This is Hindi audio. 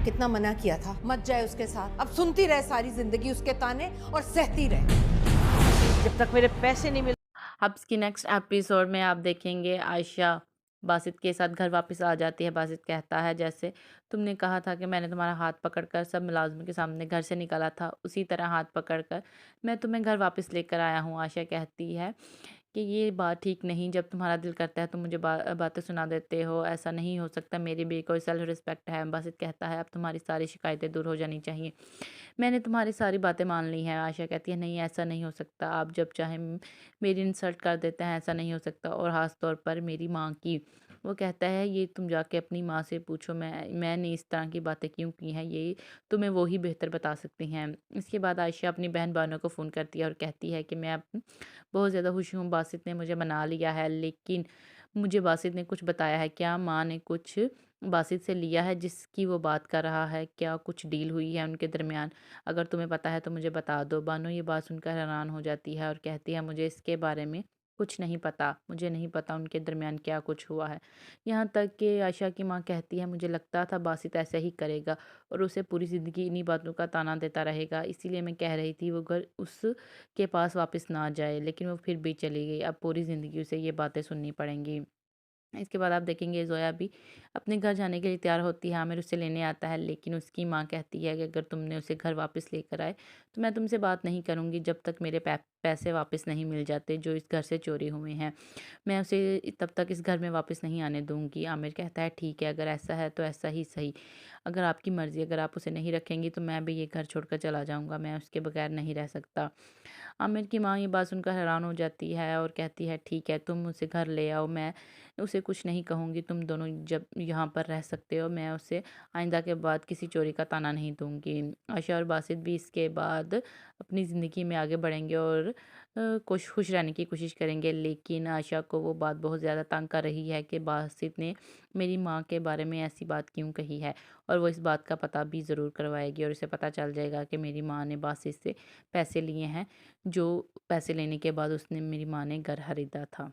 कितना मना किया था, मत जाए उसके साथ। अब सुनती रहे सारी जिंदगी उसके ताने और सहती रहे जब तक मेरे पैसे नहीं मिल। अब इसकी नेक्स्ट एपिसोड में आप देखेंगे आयशा बासित के साथ घर वापस आ जाती है। बासित कहता है, जैसे तुमने कहा था कि मैंने तुम्हारा हाथ पकड़कर सब मुलाज़िमों के सामने घर से निकाला था, उसी तरह हाथ पकड़कर मैं तुम्हें घर वापस लेकर आया हूँ। आयशा कहती है कि ये बात ठीक नहीं, जब तुम्हारा दिल करता है तुम मुझे बातें सुना देते हो, ऐसा नहीं हो सकता, मेरी भी कोई सेल्फ रिस्पेक्ट है। बासित कहता है, अब तुम्हारी सारी शिकायतें दूर हो जानी चाहिए, मैंने तुम्हारी सारी बातें मान ली हैं। आयशा कहती है, नहीं ऐसा नहीं हो सकता, आप जब चाहें मेरी इंसल्ट कर देते हैं, ऐसा नहीं हो सकता, और ख़ास तौर पर मेरी माँ की। वो कहता है, ये तुम जाके अपनी माँ से पूछो, मैंने इस तरह की बातें क्यों की हैं, ये तुम्हें वो ही बेहतर बता सकती हैं। इसके बाद आयशा अपनी बहन-भाइयों को फ़ोन करती है और कहती है कि मैं अब बहुत ज़्यादा खुश हूँ, बासित ने मुझे मना लिया है, लेकिन मुझे बासित ने कुछ बताया है, क्या माँ ने कुछ बासित से लिया है जिसकी वो बात कर रहा है? क्या कुछ डील हुई है उनके दरमियान? अगर तुम्हें पता है तो मुझे बता दो। बानो ये बात सुनकर हैरान हो जाती है और कहती है, मुझे इसके बारे में कुछ नहीं पता। मुझे नहीं पता उनके दरमियान क्या कुछ हुआ है। यहाँ तक कि आयशा की माँ कहती है, मुझे लगता था बासित ऐसा ही करेगा और उसे पूरी ज़िंदगी इन्हीं बातों का ताना देता रहेगा। इसीलिए मैं कह रही थी वो घर उसके पास वापस ना जाए, लेकिन वो फिर भी चली गई। अब पूरी ज़िंदगी उसे ये बातें सुननी पड़ेंगी। इसके बाद आप देखेंगे ज़ोया भी अपने घर जाने के लिए तैयार होती है, आमिर उसे लेने आता है, लेकिन उसकी माँ कहती है कि अगर तुमने उसे घर वापस लेकर आए तो मैं तुमसे बात नहीं करूँगी जब तक मेरे पैसे वापस नहीं मिल जाते जो इस घर से चोरी हुए हैं। मैं उसे तब तक इस घर में वापस नहीं आने दूँगी। आमिर कहता है, ठीक है, अगर ऐसा है तो ऐसा ही सही। अगर आपकी मर्ज़ी, अगर आप उसे नहीं रखेंगी तो मैं भी ये घर छोड़कर चला जाऊँगा, मैं उसके बगैर नहीं रह सकता। आमिर की माँ ये बात सुनकर हैरान हो जाती है और कहती है, ठीक है, तुम उसे घर ले आओ, मैं उसे कुछ नहीं कहूँगी, तुम दोनों जब यहाँ पर रह सकते हो, मैं उसे आइंदा के बाद किसी चोरी का ताना नहीं दूँगी। आयशा और बासित भी इसके बाद अपनी ज़िंदगी में आगे बढ़ेंगे और खुश रहने की कोशिश करेंगे, लेकिन आयशा को वो बात बहुत ज़्यादा तंग कर रही है कि बासित ने मेरी माँ के बारे में ऐसी बात क्यों कही है, और वो इस बात का पता भी ज़रूर करवाएगी और उसे पता चल जाएगा कि मेरी माँ ने बासित से पैसे लिए हैं, जो पैसे लेने के बाद उसने मेरी माँ ने घर खरीदा था।